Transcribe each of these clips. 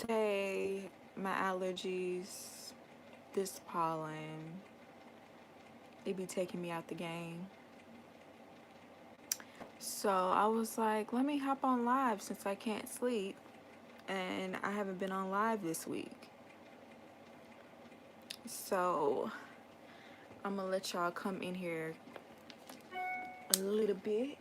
say my allergies, this pollen, they be taking me out the game. So I was like, let me hop on live since I can't sleep and I haven't been on live this week. So I'm gonna let y'all come in here a little bit.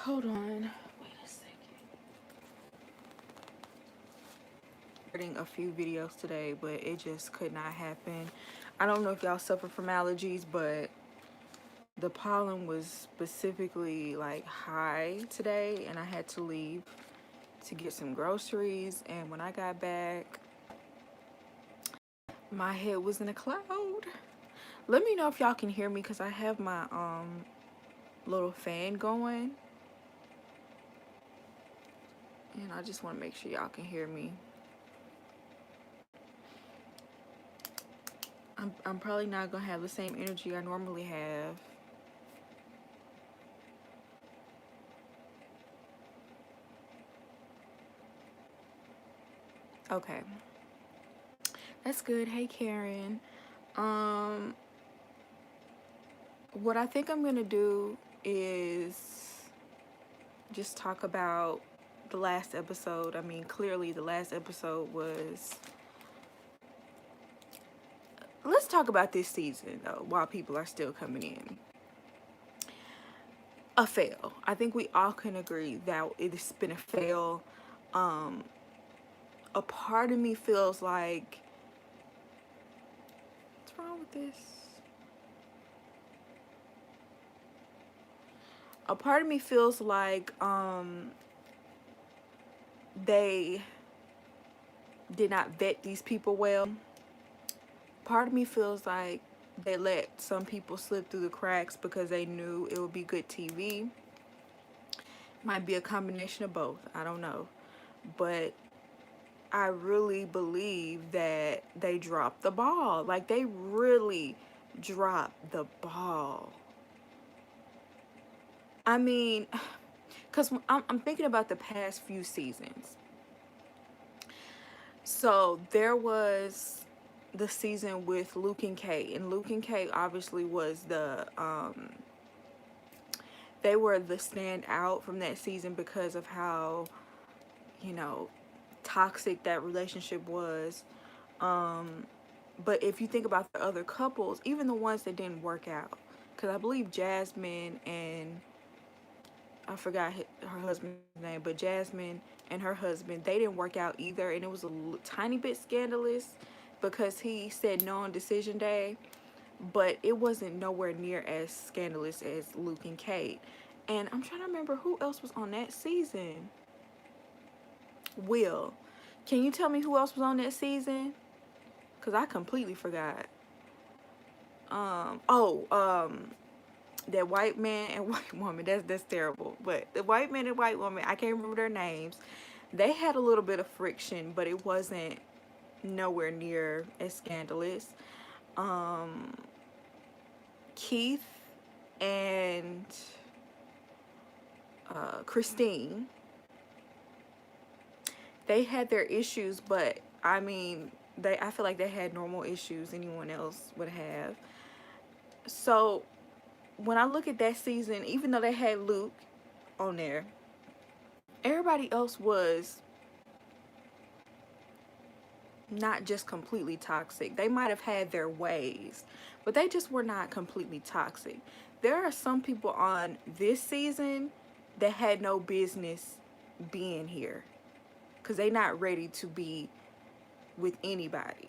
Hold on. Wait a second. Recording a few videos today, but it just could not happen. I don't know if y'all suffer from allergies, but the pollen was specifically like high today, and I had to leave to get some groceries. And when I got back, my head was in a cloud. Let me know if y'all can hear me because I have my little fan going, and I just want to make sure y'all can hear me. I'm probably not gonna have the same energy I normally have. Okay, that's good. Hey Karen. What I think I'm gonna do is just talk about the last episode. I mean, clearly the last episode was, let's talk about this season though while people are still coming in. A fail. I think we all can agree that it's been a fail. A part of me feels like, what's wrong with this? A part of me feels like they did not vet these people well. Part of me feels like they let some people slip through the cracks because they knew it would be good TV. Might be a combination of both, I don't know. But I really believe that they dropped the ball. Like, they really dropped the ball. I mean, because I'm thinking about the past few seasons. So there was the season with Luke and Kate, and Luke and Kate obviously was the they were the standout from that season because of how, you know, toxic that relationship was. But if you think about the other couples, even the ones that didn't work out, because I believe Jasmine and, I forgot her husband's name, but Jasmine and her husband, they didn't work out either, and it was a tiny bit scandalous because he said no on decision day, but it wasn't nowhere near as scandalous as Luke and Kate. And I'm trying to remember who else was on that season. Will, can you tell me who else was on that season? Because I completely forgot. That white man and white woman, that's terrible. But the white man and white woman, I can't remember their names. They had a little bit of friction, but it wasn't nowhere near as scandalous. Keith and Christine, they had their issues, but I mean, I feel like they had normal issues anyone else would have. So when I look at that season, even though they had Luke on there, everybody else was not just completely toxic. They might have had their ways, but they just were not completely toxic. There are some people on this season that had no business being here because they're not ready to be with anybody.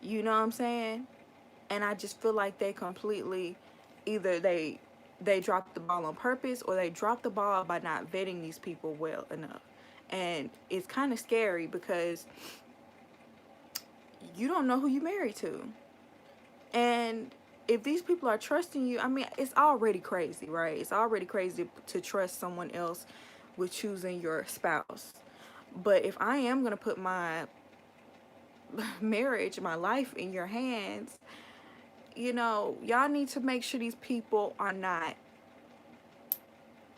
You know what I'm saying? And I just feel like they completely, either they dropped the ball on purpose or they dropped the ball by not vetting these people well enough. And it's kind of scary because you don't know who you married to. And if these people are trusting you, I mean, it's already crazy, right? It's already crazy to trust someone else with choosing your spouse. But if I am going to put my marriage, my life in your hands, you know, y'all need to make sure these people are not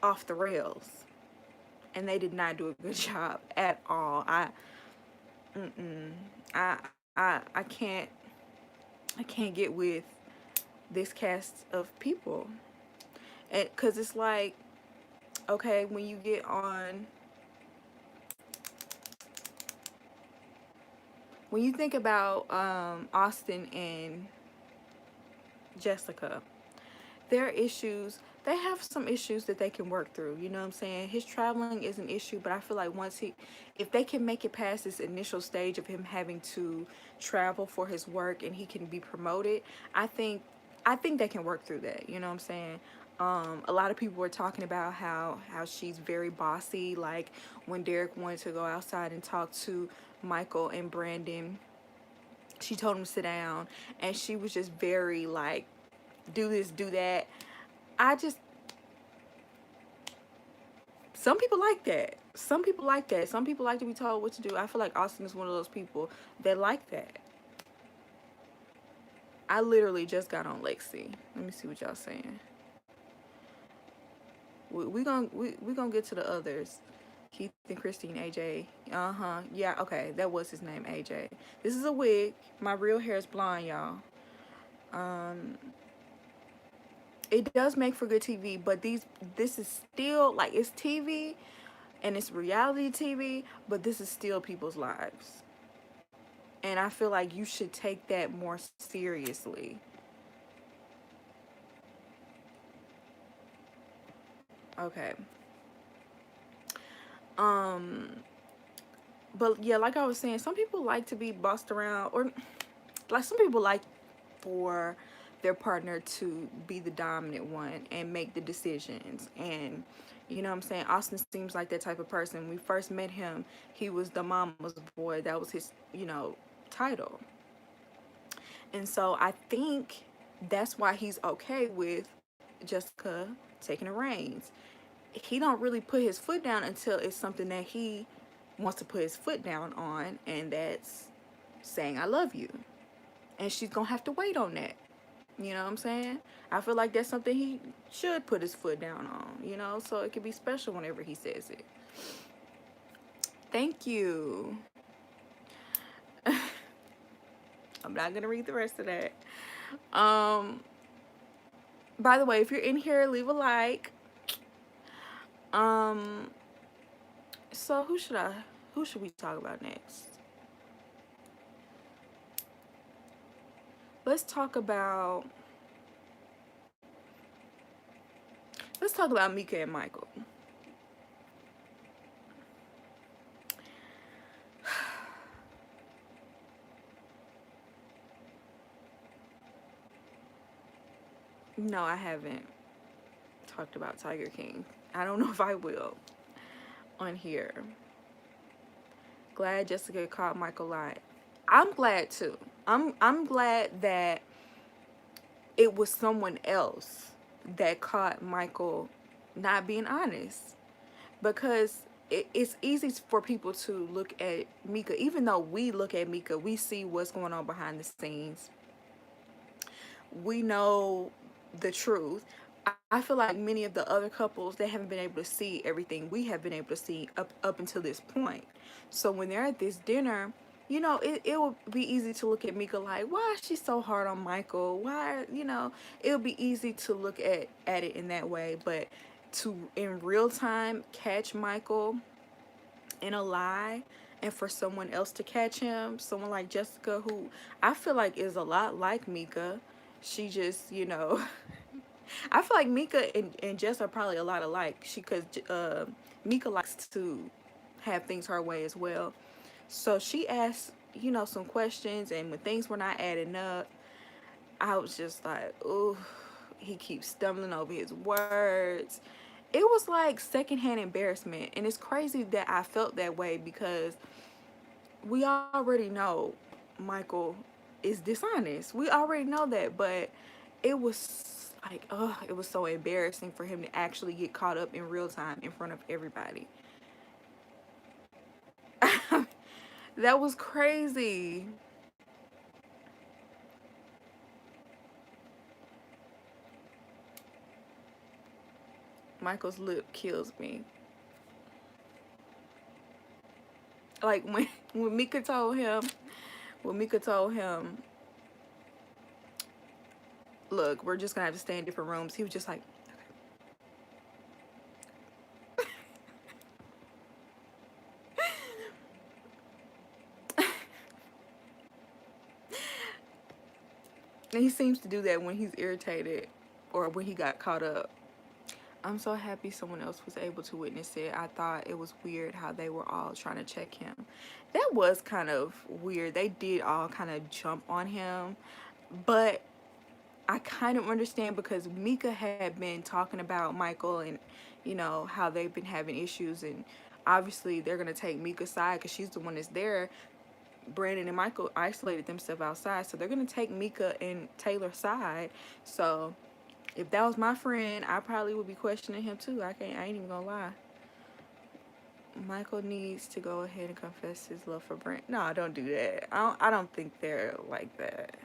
off the rails. And they did not do a good job at all. Mm-mm, I, I can't get with this cast of people. And because it's like, okay, when you get on, when you think about Austin and Jessica, their issues, they have some issues that they can work through. You know what I'm saying? His traveling is an issue, but I feel like if they can make it past this initial stage of him having to travel for his work and he can be promoted, I think they can work through that. You know what I'm saying? A lot of people were talking about how she's very bossy. Like when Derek wanted to go outside and talk to Michael and Brandon, she told him to sit down, and she was just very like, do this, do that. I just, some people like that. Some people like that. Some people like to be told what to do. I feel like Austin is one of those people that like that. I literally just got on Lexi. Let me see what y'all saying. We gonna get to the others. Keith and Christine, AJ. Yeah, okay, that was his name, AJ. This is a wig. My real hair is blonde, y'all. It does make for good TV, but this is still like, it's TV and it's reality TV, but this is still people's lives. And I feel like you should take that more seriously. Okay. But yeah, like I was saying, some people like to be bossed around, or like some people like for their partner to be the dominant one and make the decisions. And you know what I'm saying, Austin seems like that type of person. When we first met him, he was the mama's boy. That was his, you know, title. And so I think that's why he's okay with Jessica taking the reins. He don't really put his foot down until it's something that he wants to put his foot down on, and that's saying I love you. And she's gonna have to wait on that. You know what I'm saying? I feel like that's something he should put his foot down on, you know, so it can be special whenever he says it. Thank you. I'm not gonna read the rest of that. By the way, if you're in here, leave a like. So who should we talk about next? Let's talk about Meka and Michael. No, I haven't talked about Tiger King. I don't know if I will on here. Glad Jessica caught Michael lying. I'm glad too. I'm glad that it was someone else that caught Michael not being honest, because it's easy for people to look at Meka. Even though we look at Meka, we see what's going on behind the scenes. We know the truth. I feel like many of the other couples, they haven't been able to see everything we have been able to see up until this point. So when they're at this dinner, you know, it would be easy to look at Meka like, why is she so hard on Michael? Why, you know, it would be easy to look at it in that way. But to, in real time, catch Michael in a lie, and for someone else to catch him, someone like Jessica, who I feel like is a lot like Meka. She just, you know, I feel like Meka and Jess are probably a lot alike. Because Meka likes to have things her way as well. So she asked, you know, some questions, and when things were not adding up, I was just like, oh, he keeps stumbling over his words. It was like secondhand embarrassment, and it's crazy that I felt that way, because we already know Michael is dishonest. We already know that, but it was like, oh, it was so embarrassing for him to actually get caught up in real time in front of everybody. That was crazy. Michael's lip kills me. Like when Meka told him, when Meka told him, look, we're just gonna have to stay in different rooms. He was just like, and he seems to do that when he's irritated or when he got caught up. I'm so happy someone else was able to witness it. I thought it was weird how they were all trying to check him. That was kind of weird. They did all kind of jump on him, but I kind of understand because Meka had been talking about Michael and, you know, how they've been having issues, and obviously they're going to take Meka's side because she's the one that's there. Brandon and Michael isolated themselves outside, so they're going to take Meka and Taylor's side. So if that was my friend, I probably would be questioning him too. I ain't even gonna lie. Michael needs to go ahead and confess his love for Brent. No, don't do that. I don't think they're like that.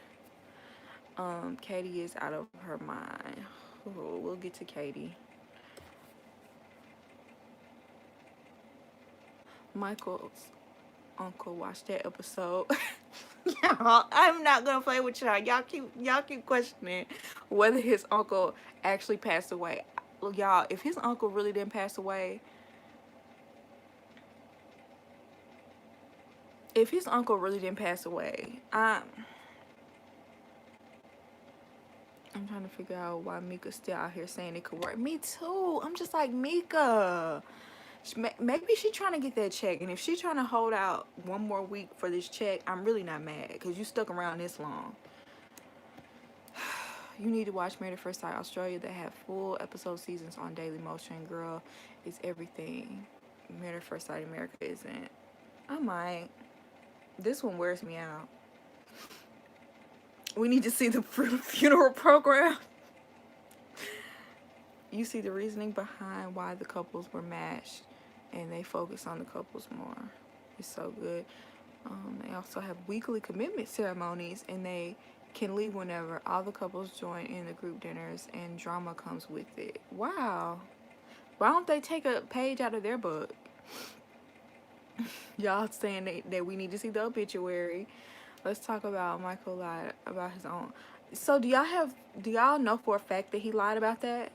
Katie is out of her mind. Ooh, we'll get to Katie. Michael's uncle watched that episode. Y'all, I'm not gonna play with y'all. Y'all keep questioning whether his uncle actually passed away. Y'all, if his uncle really didn't pass away, I'm trying to figure out why Meka's still out here saying it could work. Me too. I'm just like, Meka, maybe she's trying to get that check, and if she's trying to hold out one more week for this check, I'm really not mad because you stuck around this long. You need to watch Married at First Sight Australia. They have full episode seasons on Daily Motion. Girl, it's everything. Married at First Sight America isn't. I might. This one wears me out. We need to see the funeral program. You see the reasoning behind why the couples were matched, and they focus on the couples more. It's so good. They also have weekly commitment ceremonies, and they can leave whenever. All the couples join in the group dinners, and drama comes with it. Wow. Why don't they take a page out of their book? Y'all saying that we need to see the obituary. Let's talk about Michael lied about his own. So do y'all know for a fact that he lied about that?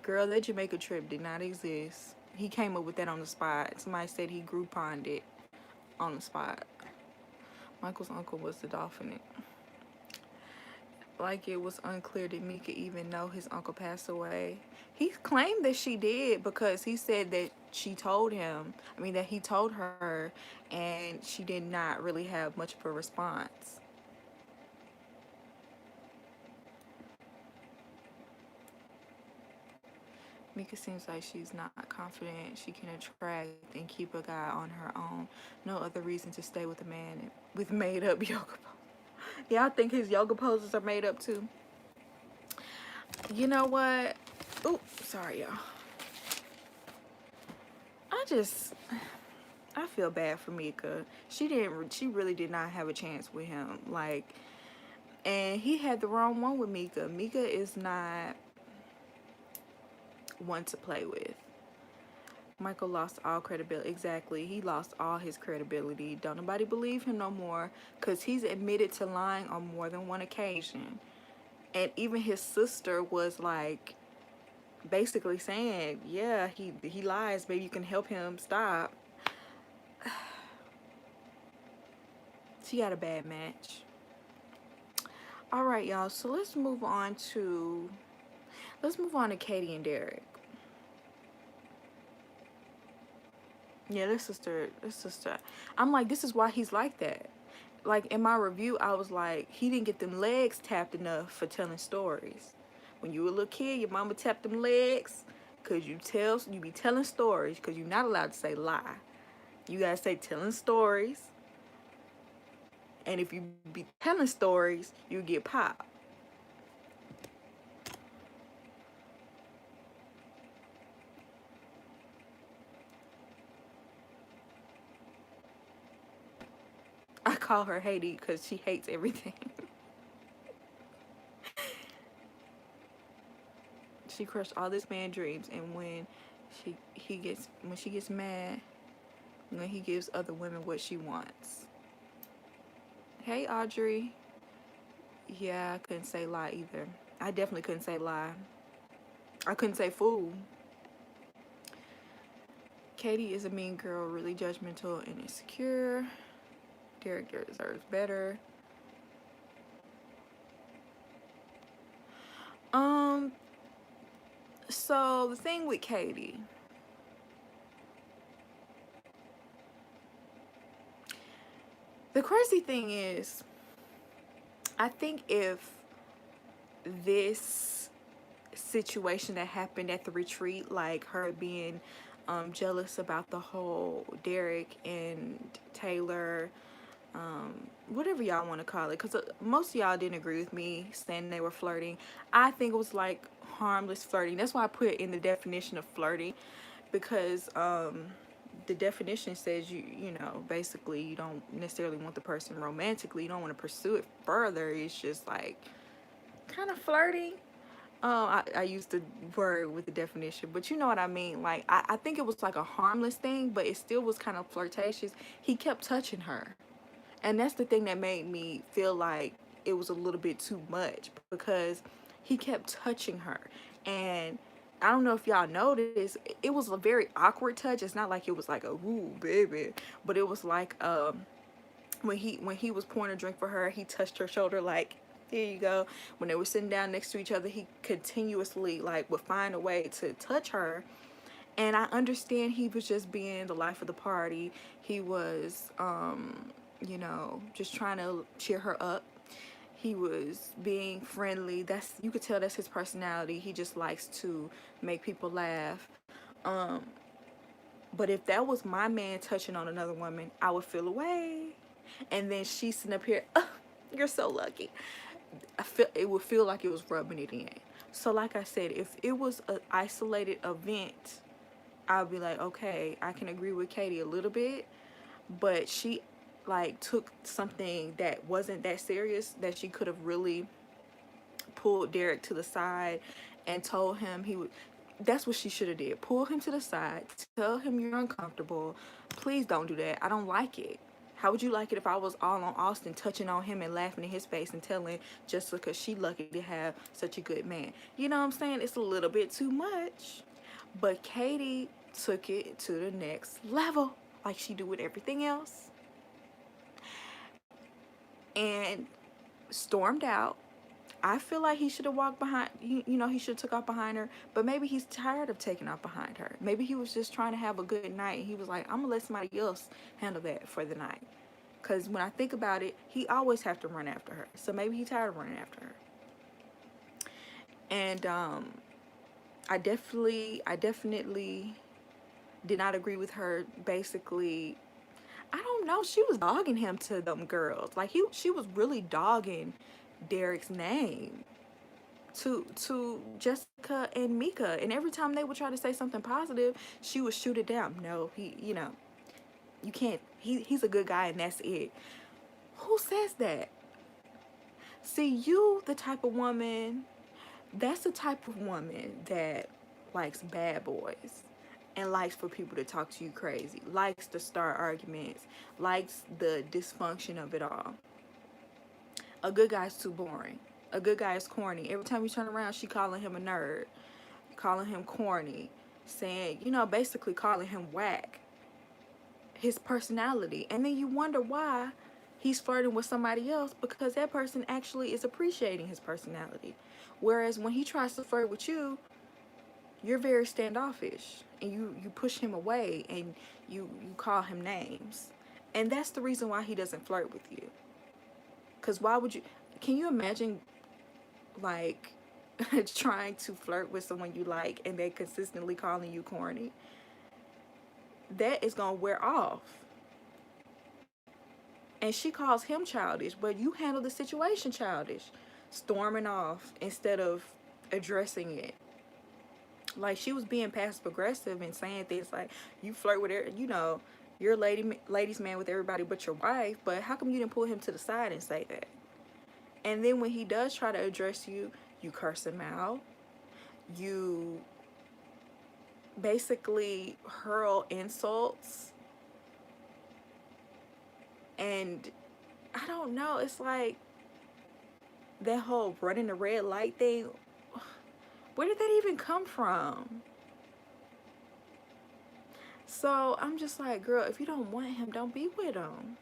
Girl, that Jamaica trip did not exist. He came up with that on the spot. Somebody said he Grouponed it on the spot. Michael's uncle was the dolphin. Like, it was unclear that Meka even know his uncle passed away. He claimed that she did because he said that she told him, that he told her, and she did not really have much of a response. Meka seems like she's not confident she can attract and keep a guy on her own. No other reason to stay with a man with made-up yoga poses. Yeah, I think his yoga poses are made up too. You know what? Ooh, sorry, y'all. I feel bad for Meka. She really did not have a chance with him. Like, and he had the wrong one with Meka. Meka is not one to play with. Michael lost all credibility. Exactly. He lost all his credibility. Don't nobody believe him no more because he's admitted to lying on more than one occasion. And even his sister was like basically saying, yeah, he lies. Maybe you can help him stop. She got a bad match. All right, y'all. So let's move on to Katie and Derek. Yeah, this sister. I'm like, this is why he's like that. Like, in my review, I was like, he didn't get them legs tapped enough for telling stories. When you were a little kid, your mama tapped them legs because you be telling stories because you're not allowed to say lie. You gotta say telling stories. And if you be telling stories, you get popped. call her Haiti because she hates everything. She crushed all this man's dreams, and when she gets mad, when he gives other women what she wants. Hey, Audrey. Yeah, I couldn't say lie either. I definitely couldn't say lie. I couldn't say fool. Katie is a mean girl, really judgmental and insecure. Derek deserves better. So the thing with Katie, the crazy thing is, I think if this situation that happened at the retreat, like her being jealous about the whole Derek and Taylor, whatever y'all want to call it, because most of y'all didn't agree with me saying they were flirting. I think it was like harmless flirting. That's why I put in the definition of flirting, because the definition says you know, basically you don't necessarily want the person romantically, you don't want to pursue it further. It's just like kind of flirting. I used the word with the definition, but you know what I mean. Like I think it was like a harmless thing, but it still was kind of flirtatious. He kept touching her, and that's the thing that made me feel like it was a little bit too much, because he kept touching her. And I don't know if y'all noticed, it was a very awkward touch. It's not like it was like a woo baby, but it was like when he was pouring a drink for her, he touched her shoulder like, here you go. When they were sitting down next to each other, he continuously like would find a way to touch her. And I understand he was just being the life of the party. He was you know, just trying to cheer her up. He was being friendly. That's, you could tell that's his personality. He just likes to make people laugh. But if that was my man touching on another woman, I would feel away. And then she's sitting up here, oh, you're so lucky. It would feel like it was rubbing it in. So like I said, if it was an isolated event, I'd be like, okay, I can agree with Katie a little bit. But she like took something that wasn't that serious, that she could have really pulled Derek to the side and told him he would. That's what she should have did. Pull him to the side, tell him you're uncomfortable. Please don't do that. I don't like it. How would you like it if I was all on Austin, touching on him and laughing in his face and telling Jessica she lucky to have such a good man? You know what I'm saying? It's a little bit too much. But Katie took it to the next level, like she do with everything else, and stormed out. I feel like he should have walked behind, you know, he should have took off behind her, but maybe he's tired of taking off behind her. Maybe he was just trying to have a good night, and he was like, I'm gonna let somebody else handle that for the night. Because when I think about it, he always have to run after her. So maybe he's tired of running after her. And I definitely did not agree with her. Basically, I don't know, she was dogging him to them girls. Like she was really dogging Derek's name to Jessica and Meka, and every time they would try to say something positive, she would shoot it down. No, he, you know, you can't, he's a good guy and that's it. Who says that? See, you the type of woman, that's the type of woman that likes bad boys and likes for people to talk to you crazy, likes to start arguments, likes the dysfunction of it all. A good guy's too boring. A good guy is corny. Every time you turn around, she calling him a nerd, calling him corny, saying, you know, basically calling him whack. His personality. And then you wonder why he's flirting with somebody else, because that person actually is appreciating his personality. Whereas when he tries to flirt with you, you're very standoffish and you push him away and you call him names. And that's the reason why he doesn't flirt with you. Because why would you, can you imagine like trying to flirt with someone you like and they consistently calling you corny? That is going to wear off. And she calls him childish, but you handle the situation childish, storming off instead of addressing it. Like she was being passive aggressive and saying things like, you flirt with her, you know, You're a ladies man with everybody but your wife, but how come you didn't pull him to the side and say that? And then when he does try to address you, you curse him out. You basically hurl insults. And I don't know, it's like that whole running the red light thing. Where did that even come from? So I'm just like, girl, if you don't want him, don't be with him.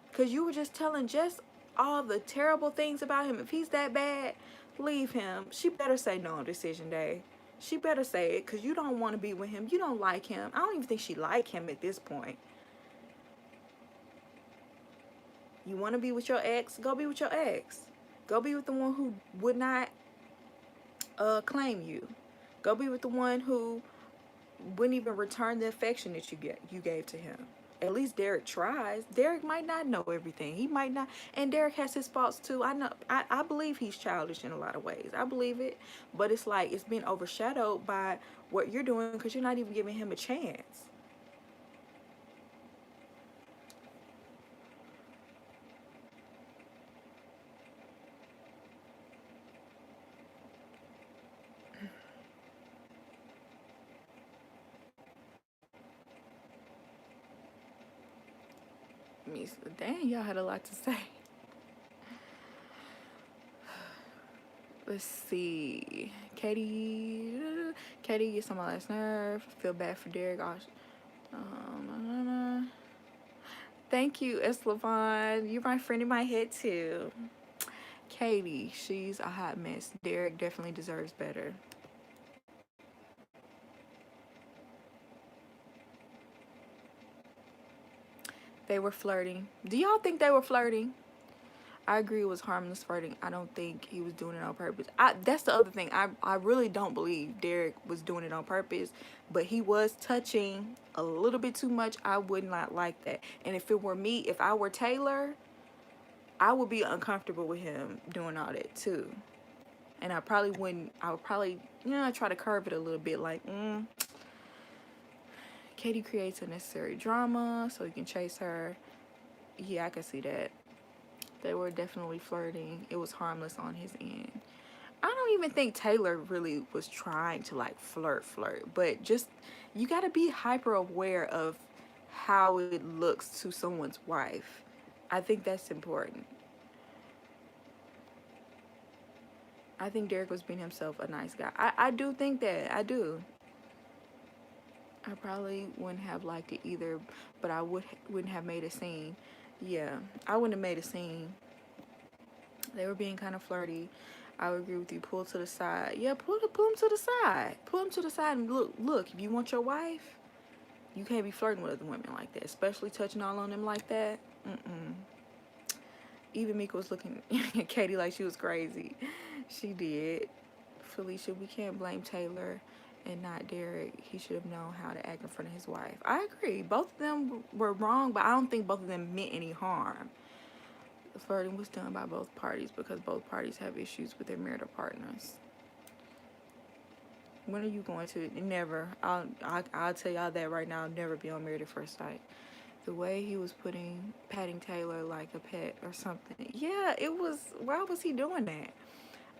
Because you were just telling Jess all the terrible things about him. If he's that bad, leave him. She better say no on decision day. She better say it, because you don't want to be with him. You don't like him. I don't even think she like him at this point. You want to be with your ex? Go be with your ex. Go be with the one who would not claim you. Go be with the one who wouldn't even return the affection that you gave to him. At least Derek tries. Derek might not know everything. He might not, and Derek has his faults too. I believe he's childish in a lot of ways. I believe it, but it's like it's been overshadowed by what you're doing, because you're not even giving him a chance. Dang, y'all had a lot to say. Let's see. Katie gets on my last nerve. Feel bad for Derek. Thank you, Eslavon. You're my friend in my head too. Katie, she's a hot mess. Derek definitely deserves better. They were flirting. Do y'all think they were flirting? I agree it was harmless flirting. I don't think he was doing it on purpose. That's the other thing. I really don't believe Derek was doing it on purpose, but he was touching a little bit too much. I would not like that. And if it were me, if I were Taylor, I would be uncomfortable with him doing all that too. And I probably wouldn't, I would probably, try to curve it a little bit, like, Katie creates unnecessary drama so he can chase her. Yeah, I can see that. They were definitely flirting. It was harmless on his end. I don't even think Taylor really was trying to like flirt, but just, you got to be hyper aware of how it looks to someone's wife. I think that's important. I think Derek was being himself, a nice guy. I do think that. I do. I probably wouldn't have liked it either, but I wouldn't have made a scene. Yeah, I wouldn't have made a scene. They were being kind of flirty. I would agree with you. Pull to the side. Yeah, pull him to the side. Pull him to the side and look. If you want your wife, you can't be flirting with other women like that, especially touching all on them like that. Even Meka was looking at Katie like she was crazy. She did. Felicia, we can't blame Taylor and not Derek. He should have known how to act in front of his wife. I agree. Both of them were wrong, but I don't think both of them meant any harm. The flirting was done by both parties because both parties have issues with their marital partners. When are you going to? Never. I'll tell y'all that right now. I'll never be on Married at First Sight. The way he was patting Taylor like a pet or something. Yeah, it was. Why was he doing that?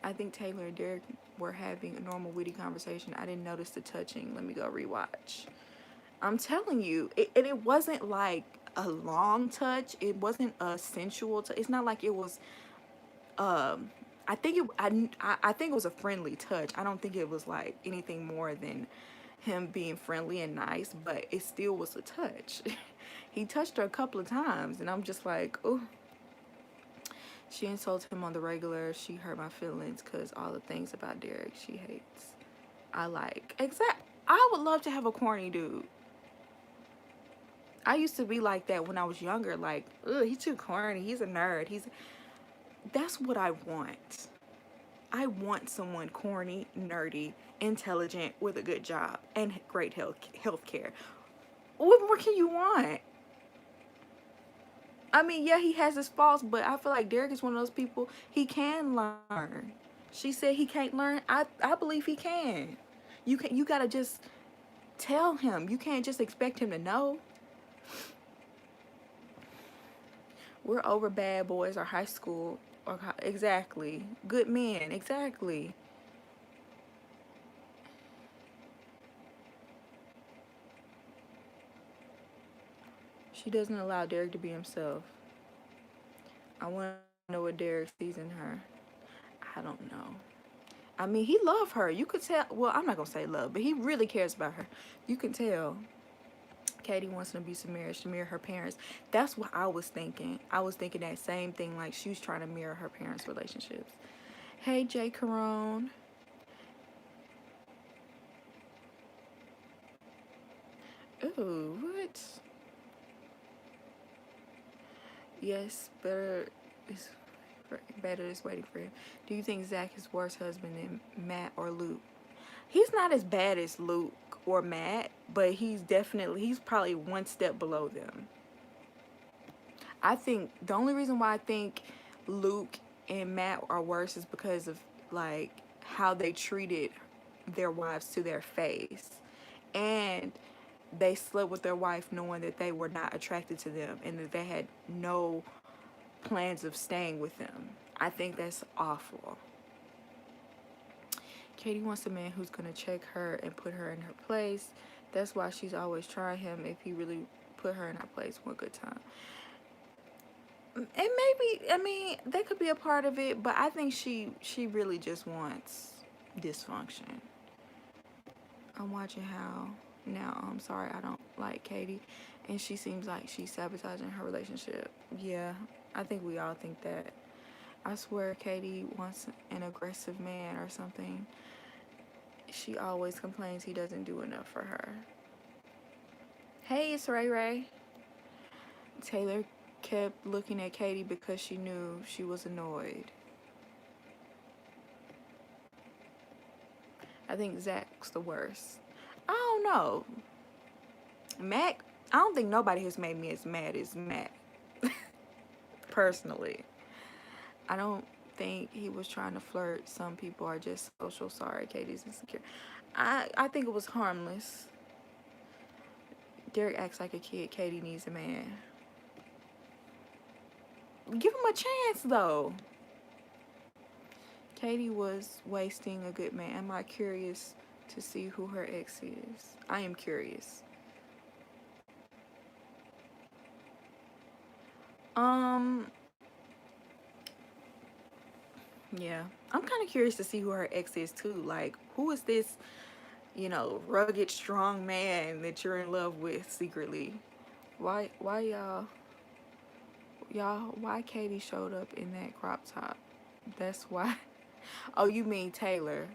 I think Taylor and Derek were having a normal witty conversation. I didn't notice the touching. Let me go rewatch. I'm telling you, and it wasn't like a long touch. It wasn't a sensual touch. It's not like it was. I think it was a friendly touch. I don't think it was like anything more than him being friendly and nice, but it still was a touch. He touched her a couple of times, and I'm just like, oh. She insulted him on the regular. She hurt my feelings because all the things about Derek she hates. I would love to have a corny dude. I used to be like that when I was younger. Like, ugh, he's too corny. He's a nerd. That's what I want. I want someone corny, nerdy, intelligent, with a good job, and great health care. What more can you want? I mean, yeah, he has his faults, but I feel like Derek is one of those people, he can learn. She said he can't learn. I believe he can. You gotta just tell him. You can't just expect him to know. We're over bad boys or high school or exactly. Good men, exactly. She doesn't allow Derek to be himself. I want to know what Derek sees in her. I don't know. I mean, he loved her. You could tell. Well, I'm not going to say love, but he really cares about her. You can tell. Katie wants an abusive marriage to mirror her parents. That's what I was thinking. I was thinking that same thing, like she was trying to mirror her parents' relationships. Hey, Jay Carone. Ooh, what? Yes, better is waiting for him. Do you think Zach is worse husband than Matt or Luke? He's not as bad as Luke or Matt, but he's probably one step below them. I think the only reason why I think Luke and Matt are worse is because of like how they treated their wives to their face. And they slept with their wife knowing that they were not attracted to them and that they had no plans of staying with them. I think that's awful. Katie wants a man who's going to check her and put her in her place. That's why she's always trying him if he really put her in her place one good time. And maybe, I mean, that could be a part of it, but I think she really just wants dysfunction. I'm watching how now I'm sorry I don't like Katie, and she seems like she's sabotaging her relationship. Yeah, I think we all think that. I swear Katie wants an aggressive man or something. She always complains he doesn't do enough for her. Hey, it's Ray Ray. Taylor kept looking at Katie because she knew she was annoyed. I think Zach's the worst. I don't know. Mac, I don't think nobody has made me as mad as Mac. Personally. I don't think he was trying to flirt. Some people are just social. Sorry, Katie's insecure. I think it was harmless. Derek acts like a kid. Katie needs a man. Give him a chance, though. Katie was wasting a good man. Am I curious to see who her ex is? I am curious. Yeah. I'm kind of curious to see who her ex is, too. Like, who is this, rugged, strong man that you're in love with secretly? Why why Katie showed up in that crop top? That's why. Oh, you mean Taylor.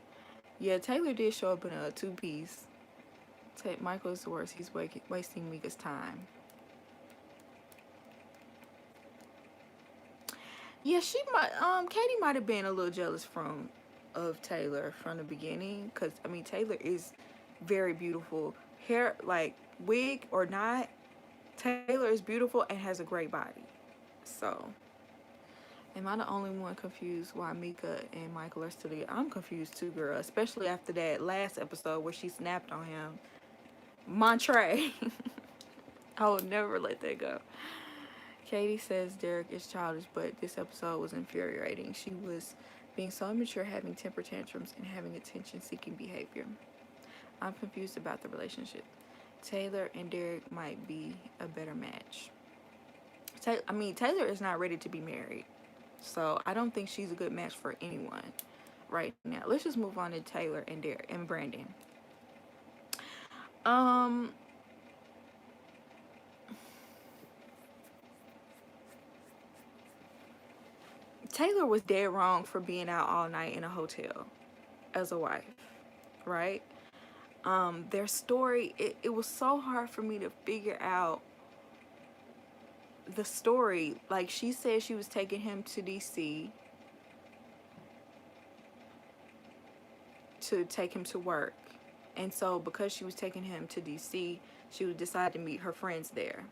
Yeah, Taylor did show up in a two-piece. Michael is the worst. He's wasting Meka's time. Yeah, Katie might have been a little jealous of Taylor from the beginning. Because, I mean, Taylor is very beautiful. Hair, like, wig or not, Taylor is beautiful and has a great body. So, am I the only one confused why Meka and Michael are still together? I'm confused too, girl. Especially after that last episode where she snapped on him. Montre. I will never let that go. Katie says Derek is childish, but this episode was infuriating. She was being so immature, having temper tantrums, and having attention-seeking behavior. I'm confused about the relationship. Taylor and Derek might be a better match. Taylor is not ready to be married. So I don't think she's a good match for anyone right now. Let's just move on to Taylor and Derek and Brandon. Taylor was dead wrong for being out all night in a hotel as a wife, right? Their story, it was so hard for me to figure out the story. Like, she said she was taking him to DC to take him to work. And so because she was taking him to DC, she would decide to meet her friends there.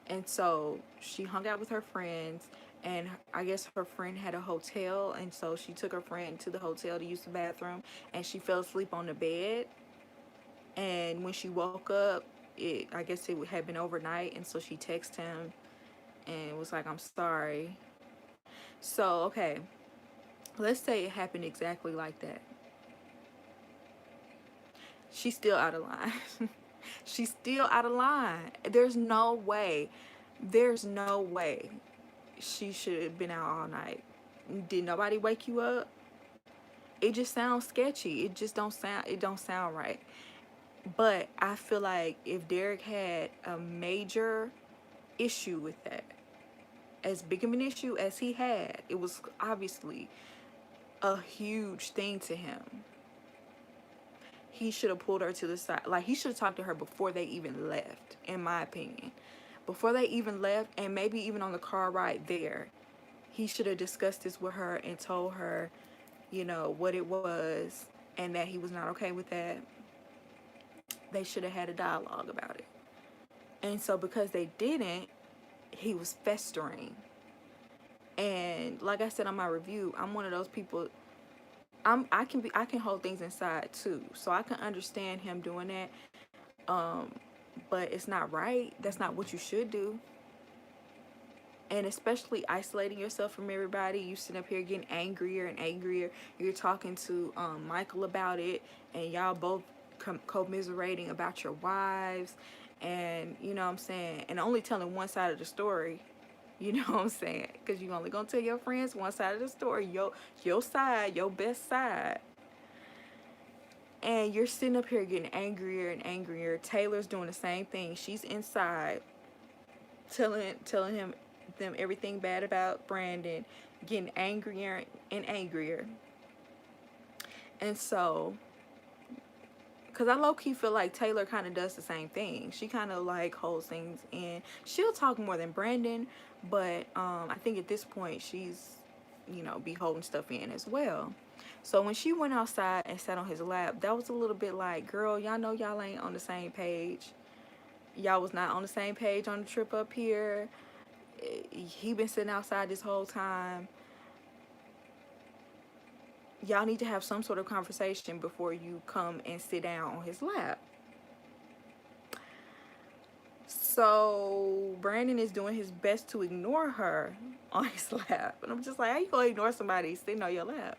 And so she hung out with her friends, and I guess her friend had a hotel, and so she took her friend to the hotel to use the bathroom, and she fell asleep on the bed. And when she woke up, I guess it had been overnight, and so she texted him and was like, I'm sorry. So, okay, let's say it happened exactly like that. She's still out of line. She's still out of line. There's no way. There's no way she should have been out all night. Did nobody wake you up? It just sounds sketchy. It don't sound right. But I feel like if Derek had a major issue with that, as big of an issue as he had, it was obviously a huge thing to him. He should have pulled her to the side. Like, he should have talked to her before they even left, in my opinion. Before they even left, and maybe even on the car ride there, he should have discussed this with her and told her, you know, what it was and that he was not okay with that. They should have had a dialogue about it. And so because they didn't, he was festering. And like I said on my review, I'm one of those people, I can hold things inside too. So I can understand him doing that. But it's not right. That's not what you should do. And especially isolating yourself from everybody. You sit up here getting angrier and angrier. You're talking to Michael about it, and y'all both commiserating about your wives, and you know what I'm saying, and only telling one side of the story. You know what I'm saying? Because you only gonna tell your friends one side of the story, your side, your best side. And you're sitting up here getting angrier and angrier. Taylor's doing the same thing. She's inside telling them everything bad about Brandon, getting angrier and angrier. And so, because I low-key feel like Taylor kind of does the same thing. She kind of like holds things in. She'll talk more than Brandon, but I think at this point she's, you know, be holding stuff in as well. So when she went outside and sat on his lap, that was a little bit like, girl, y'all know y'all ain't on the same page. Y'all was not on the same page on the trip up here. He been sitting outside this whole time. Y'all need to have some sort of conversation before you come and sit down on his lap. So Brandon is doing his best to ignore her on his lap. And I'm just like, how you gonna ignore somebody sitting on your lap?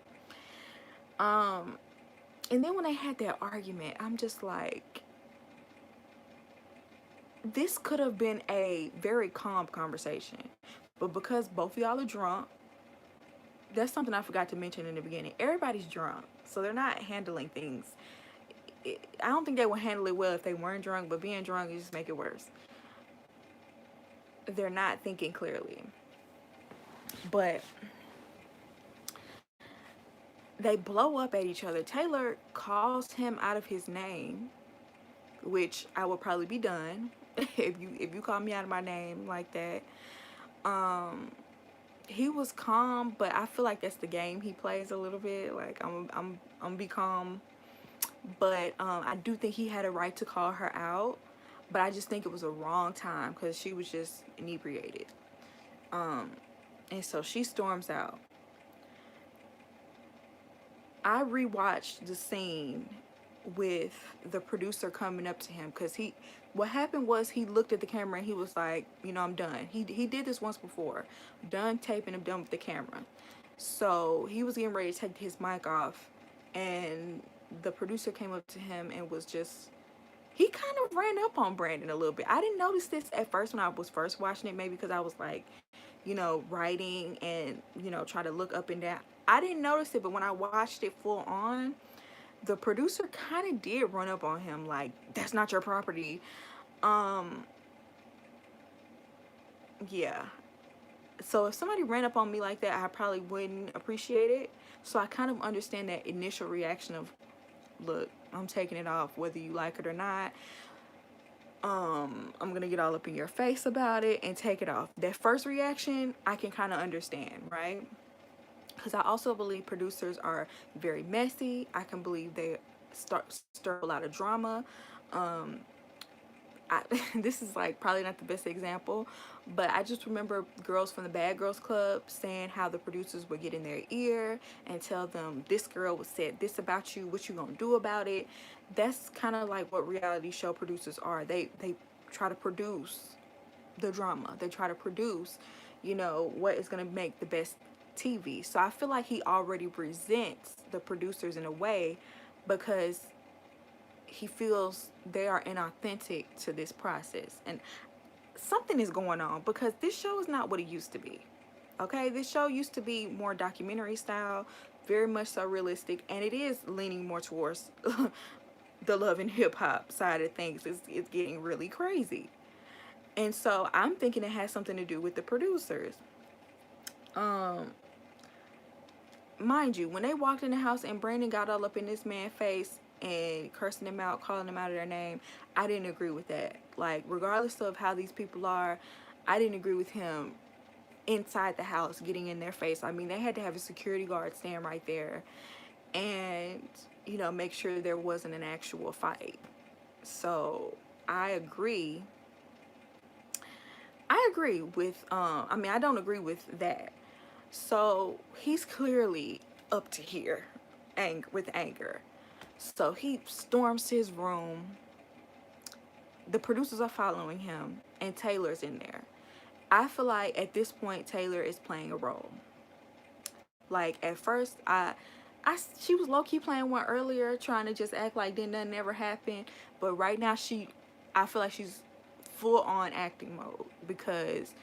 And then when they had that argument, I'm just like, this could have been a very calm conversation. But because both of y'all are drunk, that's something I forgot to mention in the beginning. Everybody's drunk, so they're not handling things. I don't think they would handle it well if they weren't drunk, but being drunk, you just make it worse. They're not thinking clearly. But they blow up at each other. Taylor calls him out of his name, which I would probably be done if you call me out of my name like that. He was calm, but I feel like that's the game he plays a little bit. Like, I'm gonna be calm, but I do think he had a right to call her out, but I just think it was a wrong time because she was just inebriated. And so she storms out. I rewatched the scene with the producer coming up to him because what happened was he looked at the camera and he was like, you know, I'm done. He did this once before. Done taping, I'm done with the camera. So he was getting ready to take his mic off, and the producer came up to him and was just, he kind of ran up on Brandon a little bit. I didn't notice this at first when I was first watching it, maybe because I was like, you know, writing and, you know, try to look up and down. I didn't notice it, but when I watched it full on, the producer kind of did run up on him like, that's not your property. Yeah. So if somebody ran up on me like that, I probably wouldn't appreciate it. So I kind of understand that initial reaction of, look, I'm taking it off whether you like it or not. I'm gonna get all up in your face about it and take it off. That first reaction, I can kind of understand, right? Because I also believe producers are very messy. I can believe they stir a lot of drama. this is like probably not the best example, but I just remember girls from the Bad Girls Club saying how the producers would get in their ear and tell them, this girl was said this about you, what you gonna do about it. That's kind of like what reality show producers are. They try to produce the drama. They try to produce, you know, what is gonna make the best TV. So I feel like he already resents the producers in a way because he feels they are inauthentic to this process. And something is going on because this show is not what it used to be. Okay, this show used to be more documentary style, very much so realistic, and it is leaning more towards the love and hip hop side of things. It's getting really crazy. And so I'm thinking it has something to do with the producers. Um, Mind you, when they walked in the house and Brandon got all up in this man's face and cursing them out, calling them out of their name, I didn't agree with that. Like, regardless of how these people are, I didn't agree with him inside the house getting in their face. I mean, they had to have a security guard stand right there and, you know, make sure there wasn't an actual fight. So I agree. I agree with, I mean, I don't agree with that. So he's clearly up to here with anger. So he storms his room. The producers are following him, and Taylor's in there. I feel like at this point, Taylor is playing a role. Like, at first, she was low-key playing one earlier, trying to just act like didn't nothing ever happen. But right now, I feel like she's full-on acting mode because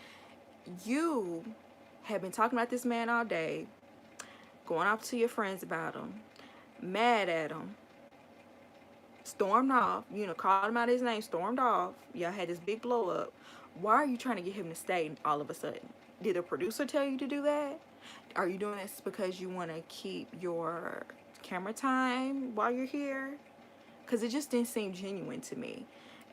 you have been talking about this man all day, going off to your friends about him, mad at him, stormed off, you know, called him out his name, stormed off. Y'all had this big blow up. Why are you trying to get him to stay all of a sudden? Did the producer tell you to do that? Are you doing this because you want to keep your camera time while you're here? Because it just didn't seem genuine to me.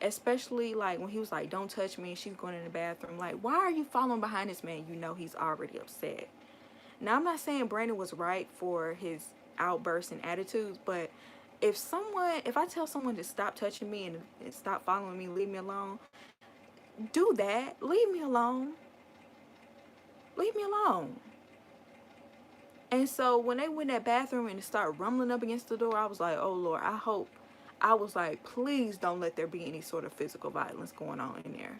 Especially like when he was like, don't touch me, and she's going in the bathroom. Like, why are you following behind this man? You know he's already upset. Now, I'm not saying Brandon was right for his outbursts and attitudes, but if I tell someone to stop touching me and stop following me, leave me alone, do that. Leave me alone. Leave me alone. And so when they went in that bathroom and it started rumbling up against the door, I was like, oh Lord, I was like, please don't let there be any sort of physical violence going on in there.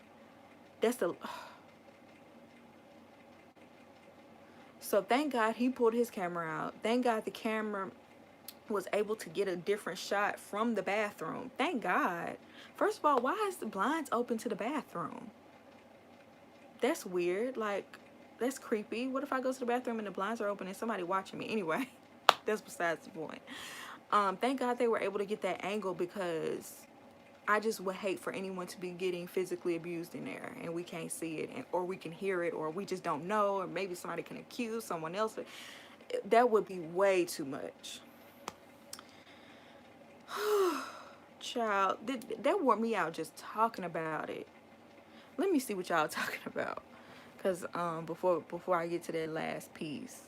So thank God he pulled his camera out. Thank God the camera was able to get a different shot from the bathroom. Thank God. First of all, why is the blinds open to the bathroom? That's weird. Like, that's creepy. What if I go to the bathroom and the blinds are open and somebody watching me? Anyway, that's besides the point. Thank God they were able to get that angle because I just would hate for anyone to be getting physically abused in there and we can't see it, or we can hear it, or we just don't know, or maybe somebody can accuse someone else. That would be way too much. Child, that wore me out just talking about it. Let me see what y'all talking about, cause before I get to that last piece.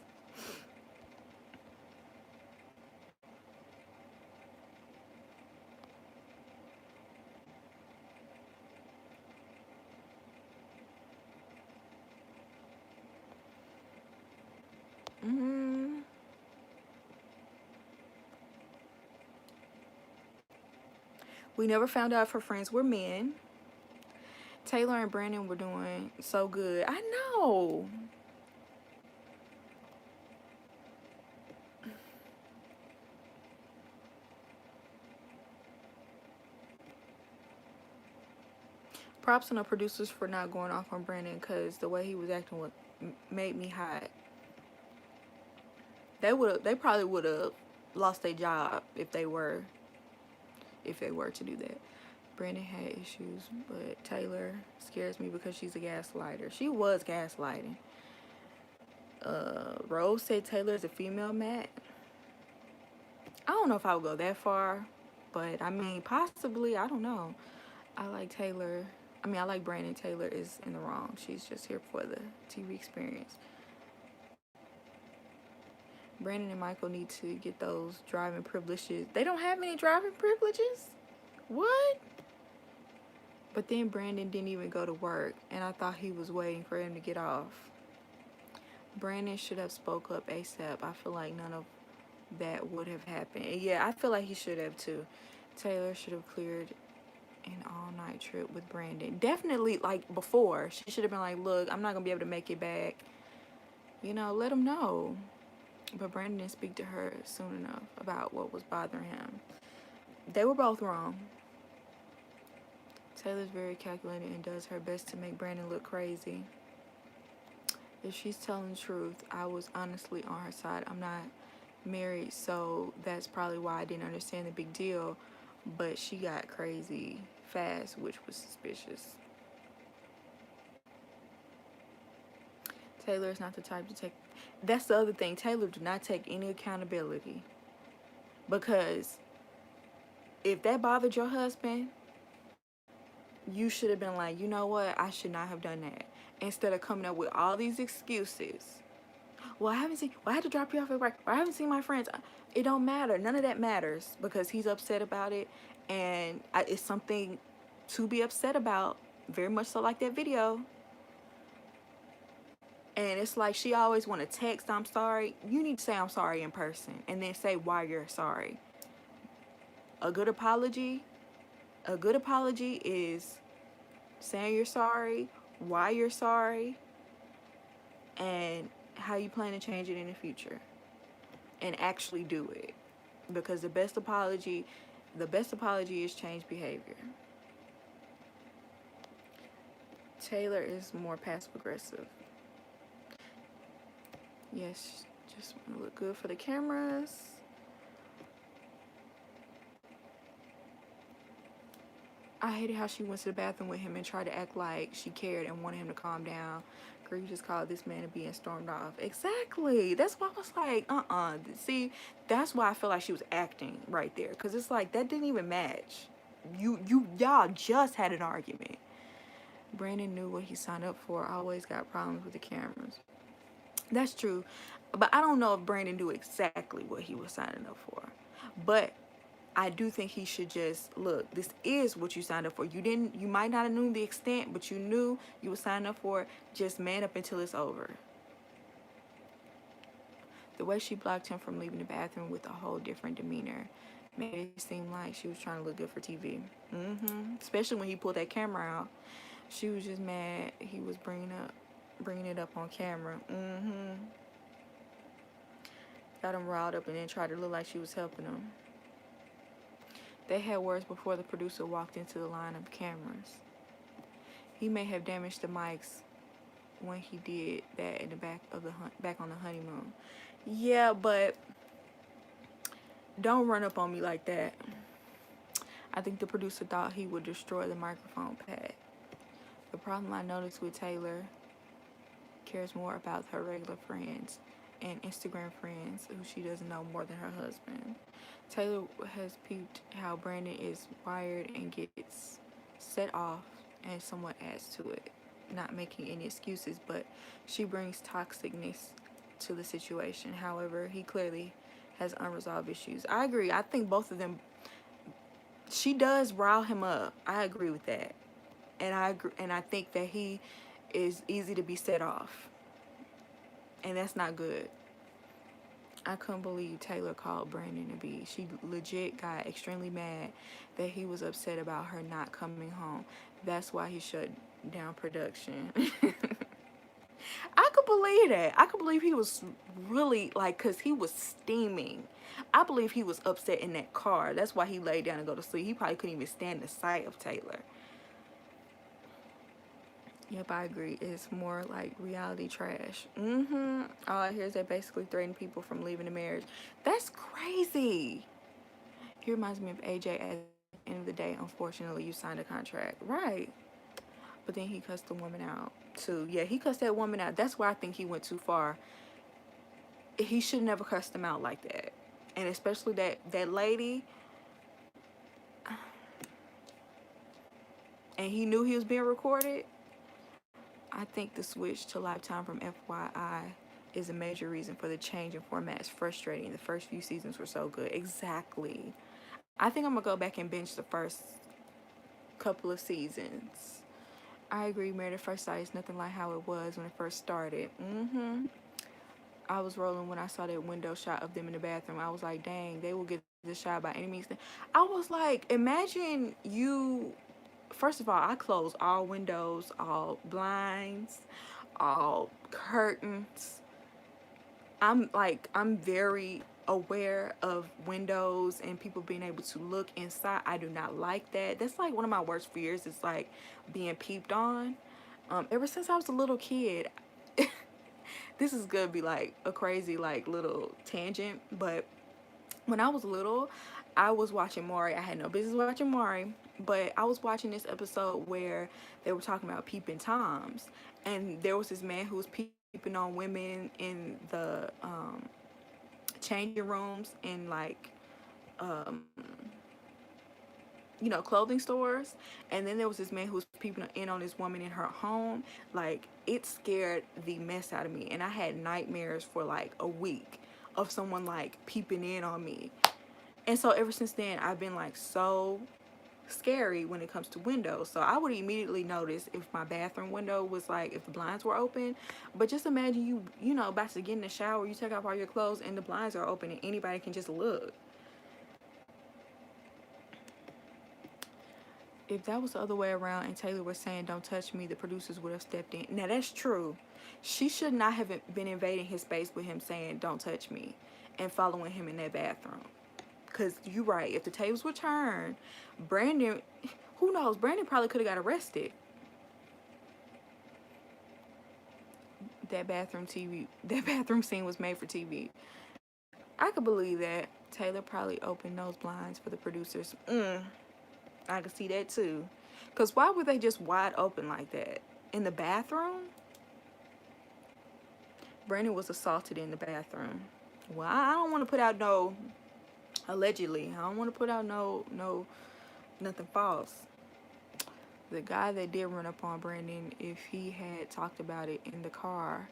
We never found out if her friends were men. Taylor and Brandon were doing so good. I know. Props on the producers for not going off on Brandon, because the way he was acting made me hot. They probably would have lost their job if they were to do that. Brandon had issues, but Taylor scares me because she's a gaslighter. She was gaslighting. Rose said Taylor is a female Matt. I don't know if I would go that far, but I mean, possibly. I don't know. I like Taylor. I like Brandon. Taylor is in the wrong. She's just here for the TV experience. Brandon and Michael need to get those driving privileges. They don't have any driving privileges? What? But then Brandon didn't even go to work, and I thought he was waiting for him to get off. Brandon should have spoke up ASAP. I feel like none of that would have happened. And yeah, I feel like he should have too. Taylor should have cleared an all-night trip with Brandon. Definitely, like, before. She should have been like, look, I'm not going to be able to make it back. You know, let him know. But Brandon didn't speak to her soon enough about what was bothering him. They were both wrong. Taylor's very calculated and does her best to make Brandon look crazy. If she's telling the truth, I was honestly on her side. I'm not married, so that's probably why I didn't understand the big deal. But she got crazy fast, which was suspicious. Taylor is not the type to take... That's the other thing. Taylor did not take any accountability. Because if that bothered your husband, you should have been like, you know what? I should not have done that. Instead of coming up with all these excuses. Well, I had to drop you off at work. Or I haven't seen my friends. It don't matter. None of that matters because he's upset about it. And it's something to be upset about. Very much so like that video. And it's like she always want to text, I'm sorry. You need to say I'm sorry in person. And then say why you're sorry. A good apology is saying you're sorry, why you're sorry, and how you plan to change it in the future. And actually do it. Because the best apology is change behavior. Taylor is more passive aggressive. Yes, just want to look good for the cameras. I hated how she went to the bathroom with him and tried to act like she cared and wanted him to calm down. Girl, you just called this man to be and stormed off. Exactly. That's why I was like, See, that's why I feel like she was acting right there. Because it's like, that didn't even match. Y'all just had an argument. Brandon knew what he signed up for. I always got problems with the cameras. That's true. But I don't know if Brandon knew exactly what he was signing up for. But I do think he should just, look, this is what you signed up for. You might not have known the extent, but you knew you were signing up for it. Just man up until it's over. The way she blocked him from leaving the bathroom with a whole different demeanor made it seem like she was trying to look good for TV. Especially when he pulled that camera out. She was just mad he was bringing it up on camera. Got him riled up and then tried to look like she was helping him. They had words before the producer walked into the line of cameras. He may have damaged the mics when he did that in the back on the honeymoon. Yeah, but don't run up on me like that. I think the producer thought he would destroy the microphone pad. The problem I noticed with Taylor cares more about her regular friends and Instagram friends who she doesn't know more than her husband. Taylor has peeped how Brandon is wired and gets set off and somewhat adds to it. Not making any excuses, but she brings toxicness to the situation. However, he clearly has unresolved issues. I agree. I think both of them, she does rile him up. I agree with that. And I think that he is easy to be set off. And that's not good. I couldn't believe Taylor called Brandon a B. She legit got extremely mad that he was upset about her not coming home. That's why he shut down production. I could believe that. I could believe he was really, like, because he was steaming. I believe he was upset in that car. That's why he laid down and go to sleep. He probably couldn't even stand the sight of Taylor. Yep, I agree. It's more like reality trash. All I hear is they basically threaten people from leaving the marriage. That's crazy. He reminds me of AJ at the end of the day. Unfortunately, you signed a contract. Right. But then he cussed the woman out, too. Yeah, he cussed that woman out. That's where I think he went too far. He should never cuss them out like that. And especially that lady. And he knew he was being recorded. I think the switch to Lifetime from FYI is a major reason for the change in format. It's frustrating. The first few seasons were so good. Exactly. I think I'm going to go back and binge the first couple of seasons. I agree, Married at First Sight is nothing like how it was when it first started. I was rolling when I saw that window shot of them in the bathroom. I was like, dang, they will get this shot by any means. I was like, imagine you. First of all, I close all windows, all blinds, all curtains. I'm very aware of windows and people being able to look inside. I do not like that. That's like one of my worst fears, is like being peeped on. Ever since I was a little kid, this is gonna be like a crazy like little tangent, but when I was little, I was watching Maury. I had no business watching Maury, but I was watching this episode where they were talking about peeping toms, and there was this man who was peeping on women in the changing rooms in like um, clothing stores. And then there was this man who was peeping in on this woman in her home. Like, it scared the mess out of me, and I had nightmares for like a week of someone like peeping in on me. And so ever since then, I've been like so scary when it comes to windows. So I would immediately notice if my bathroom window was like, if the blinds were open. But just imagine you about to get in the shower, you take off all your clothes and the blinds are open and anybody can just look. If that was the other way around and Taylor was saying don't touch me, the producers would have stepped in. Now that's true. She should not have been invading his space with him saying don't touch me and following him in that bathroom. Because you're right, if the tables were turned, Brandon, who knows, Brandon probably could have got arrested. That bathroom scene was made for TV. I could believe that. Taylor probably opened those blinds for the producers. I could see that too. Because why were they just wide open like that? In the bathroom? Brandon was assaulted in the bathroom. Well, I don't want to put out no, allegedly, I don't want to put out no nothing false. The guy that did run up on Brandon, if he had talked about it in the car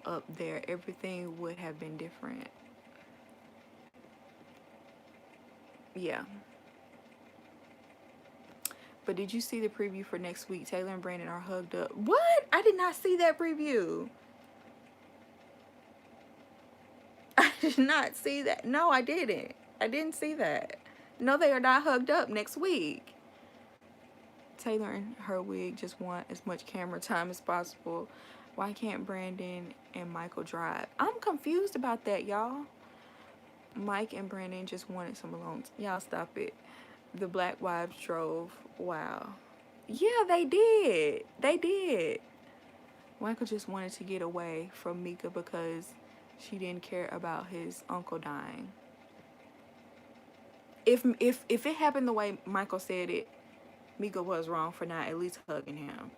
up there, everything would have been different. Yeah. But did you see the preview for next week? Taylor and Brandon are hugged up. What? I did not see that preview. I did not see that. No, I didn't. I didn't see that. No, they are not hugged up next week. Taylor and her wig just want as much camera time as possible. Why can't Brandon and Michael drive? I'm confused about that, y'all. Mike and Brandon just wanted some alone. Y'all stop it. The Black Wives drove. Wow. Yeah, they did. They did. Michael just wanted to get away from Meka because she didn't care about his uncle dying. If it happened the way Michael said it, Meka was wrong for not at least hugging him.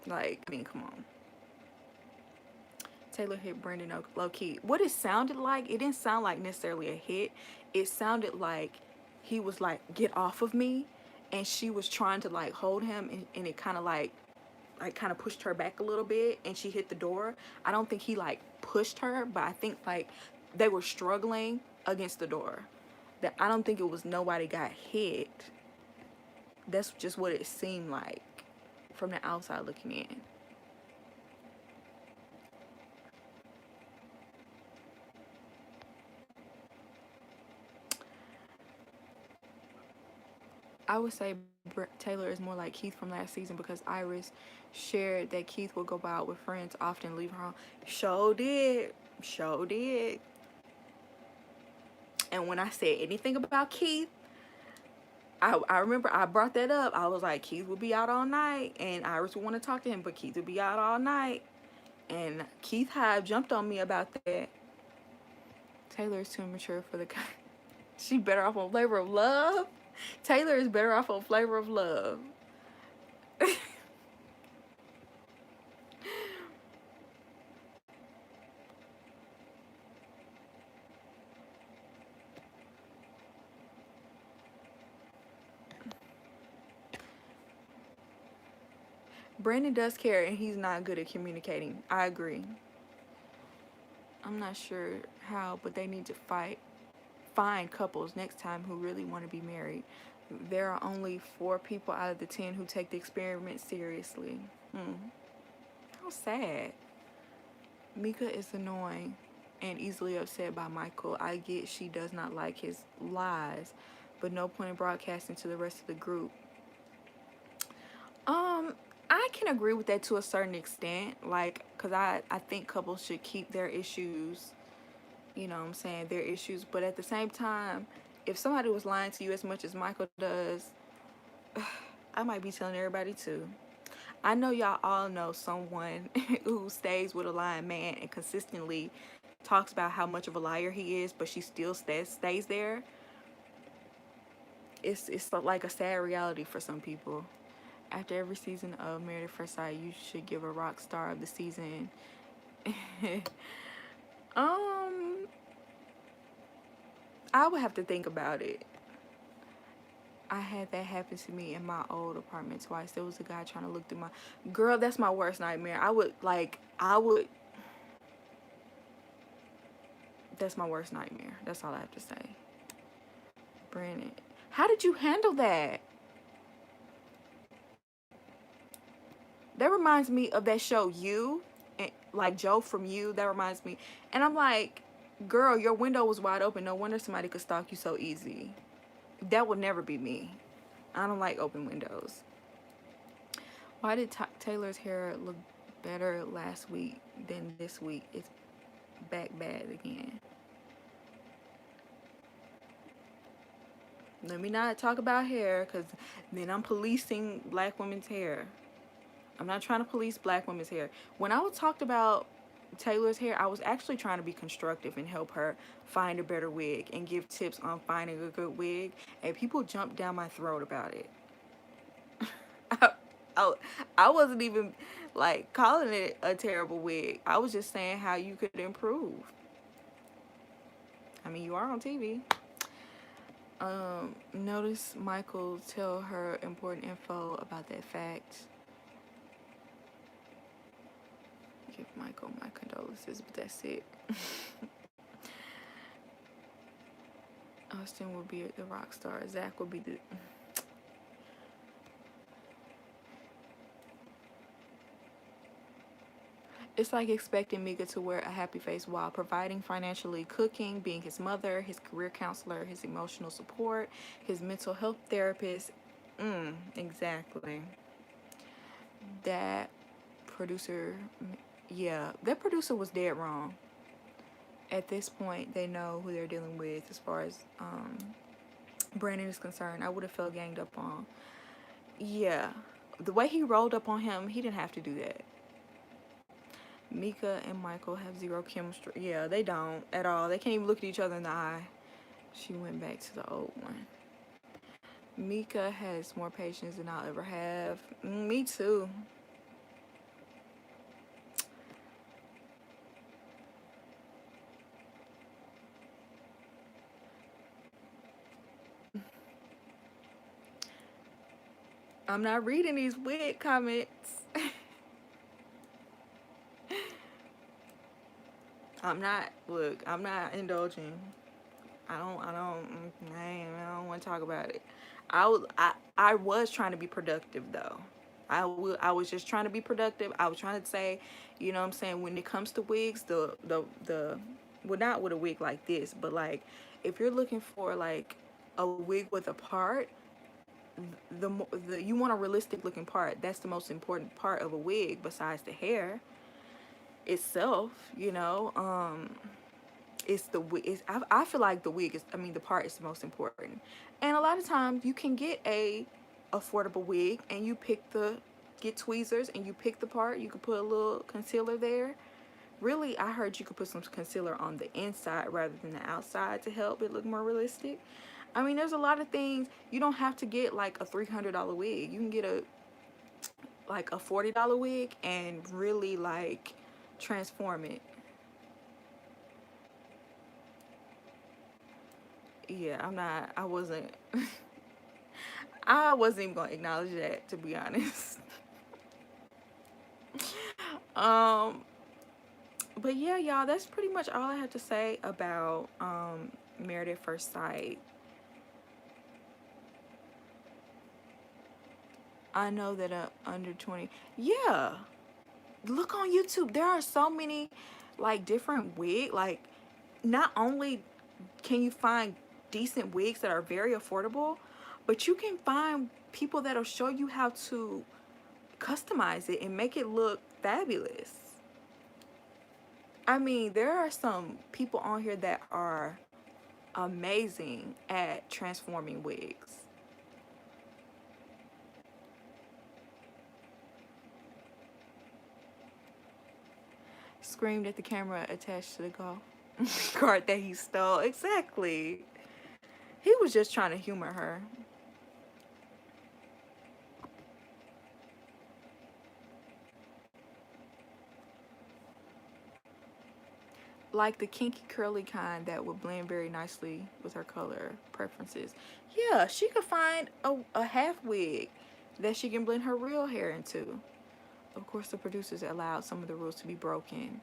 Like, I mean, come on. Taylor hit Brandon low-key. What it sounded like, it didn't sound like necessarily a hit. It sounded like he was like, get off of me. And she was trying to like hold him, and it kind of like kind of pushed her back a little bit, and she hit the door. I don't think he like pushed her, but I think like they were struggling against the door. That I don't think it was nobody got hit. That's just what it seemed like from the outside looking in. I would say Taylor is more like Keith from last season, because Iris shared that Keith would go out with friends, often leave her home. Sure did. Sure did. And when I said anything about Keith, I remember I brought that up. I was like, Keith would be out all night, and Iris would want to talk to him, but Keith would be out all night. And Keith Hive jumped on me about that. Taylor is too immature for the... She better off on Flavor of Love? Taylor is better off on Flavor of Love. Brandon does care, and he's not good at communicating. I agree. I'm not sure how, but they need to find couples next time who really want to be married. There are only 4 people out of the 10 who take the experiment seriously. How sad. Meka is annoying and easily upset by Michael. I get she does not like his lies, but no point in broadcasting to the rest of the group. I can agree with that to a certain extent, like, because I think couples should keep their issues, you know what I'm saying, their issues, but at the same time, if somebody was lying to you as much as Michael does, I might be telling everybody too. I know y'all all know someone who stays with a lying man and consistently talks about how much of a liar he is, but she still stays there. It's like a sad reality for some people. After every season of Married at First Sight, you should give a rock star of the season. I would have to think about it. I had that happen to me in my old apartment twice. There was a guy trying to look through my... Girl, that's my worst nightmare. That's my worst nightmare. That's all I have to say. Brandon, how did you handle that? That reminds me of that show, You, and like Joe from You. That reminds me. And I'm like, girl, your window was wide open. No wonder somebody could stalk you so easy. That would never be me. I don't like open windows. Why did Taylor's hair look better last week than this week? It's back bad again. Let me not talk about hair, because then I'm policing black women's hair. I'm not trying to police black women's hair. When I talked about Taylor's hair, I was actually trying to be constructive and help her find a better wig and give tips on finding a good wig, and people jumped down my throat about it. I wasn't even like calling it a terrible wig. I was just saying how you could improve. I mean, you are on TV. Notice Michael tell her important info about that fact. Give Michael my condolences, but that's it. Austin will be the rock star. Zach will be the... It's like expecting Meka to wear a happy face while providing financially, cooking, being his mother, his career counselor, his emotional support, his mental health therapist. Exactly. That producer, yeah, that producer was dead wrong. At this point, they know who they're dealing with as far as Brandon is concerned. I would have felt ganged up on. Yeah, the way he rolled up on him, he didn't have to do that. Meka and Michael have zero chemistry. Yeah, they don't at all. They can't even look at each other in the eye. She went back to the old one. Meka has more patience than I'll ever have. Me too. I'm not reading these weird comments. I'm not indulging. I don't want to talk about it. I was trying to be productive though. I was just trying to be productive. I was trying to say, you know what I'm saying, when it comes to wigs, well, not with a wig like this, but like if you're looking for like a wig with a part, you want a realistic looking part. That's the most important part of a wig besides the hair itself, you know. It's the wig. I feel like the wig is, the part is the most important. And a lot of times you can get a affordable wig and you get tweezers and you pick the part. You can put a little concealer there. Really, I heard you could put some concealer on the inside rather than the outside to help it look more realistic. There's a lot of things. You don't have to get like a $300 wig. You can get a $40 wig and really like transform it. Yeah, I wasn't even gonna acknowledge that, to be honest. But yeah, y'all, that's pretty much all I have to say about Married at First Sight. I know that under 20. Yeah. Look on YouTube. There are so many like different like not only can you find decent wigs that are very affordable, but you can find people that'll show you how to customize it and make it look fabulous. I mean, there are some people on here that are amazing at transforming wigs. Screamed at the camera attached to the golf cart that he stole. Exactly. He was just trying to humor her. Like the kinky curly kind that would blend very nicely with her color preferences. Yeah, she could find a half wig that she can blend her real hair into. Of course, the producers allowed some of the rules to be broken.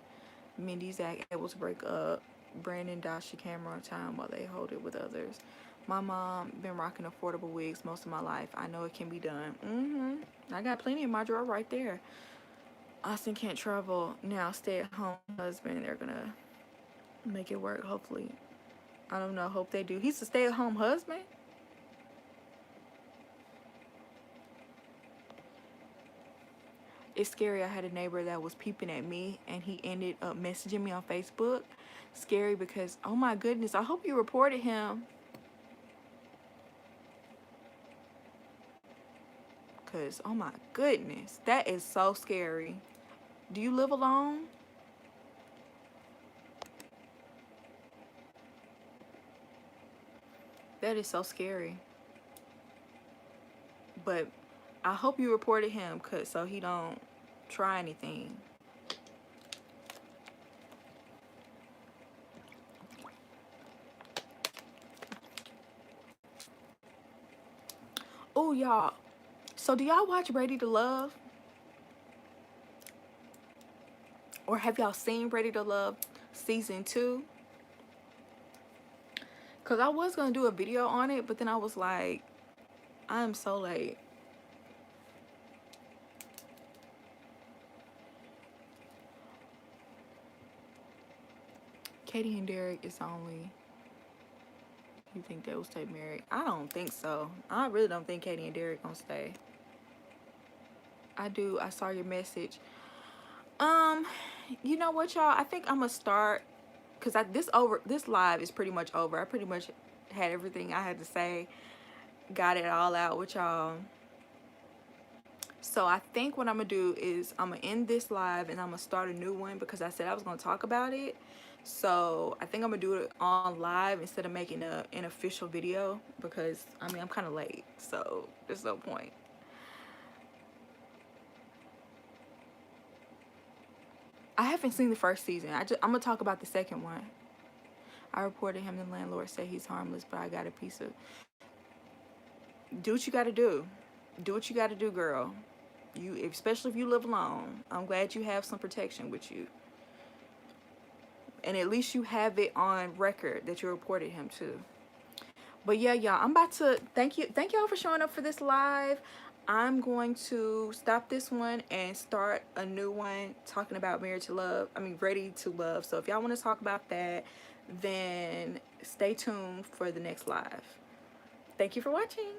Mindy's able to break up. Brandon dodged the camera on time while they hold it with others. My mom been rocking affordable wigs most of my life. I know it can be done. I got plenty in my drawer right there. Austin can't travel now. Stay at home husband. They're gonna make it work, hopefully. I don't know. Hope they do. He's a stay-at-home husband. It's scary. I had a neighbor that was peeping at me and he ended up messaging me on Facebook. Scary because, oh my goodness, I hope you reported him. Because, oh my goodness, that is so scary. Do you live alone? That is so scary. But I hope you reported him, cause so he don't try anything. Oh, y'all. So do y'all watch Ready to Love? Or have y'all seen Ready to Love season 2? Cause I was gonna do a video on it, but then I was like, I am so late. Katie and Derek is only. You think they will stay married? I don't think so. I really don't think Katie and Derek gonna stay. I do. I saw your message. You know what, y'all? I think I'm gonna start, cause this live is pretty much over. I pretty much had everything I had to say, got it all out with y'all. So I think what I'm gonna do is I'm gonna end this live and I'm gonna start a new one, because I said I was gonna talk about it. So I think I'm gonna do it on live instead of making an official video, because I mean I'm kind of late, so there's no point. I haven't seen the first season. I'm gonna talk about the second one. I reported him. The landlord said he's harmless, but I got a piece of. Do what you gotta do. Do what you gotta do, girl. Especially if you live alone. I'm glad you have some protection with you. And at least you have it on record that you reported him to. But yeah, y'all, I'm about to thank y'all for showing up for this live. I'm going to stop this one and start a new one talking about Ready to Love. So if y'all want to talk about that, then stay tuned for the next live. Thank you for watching.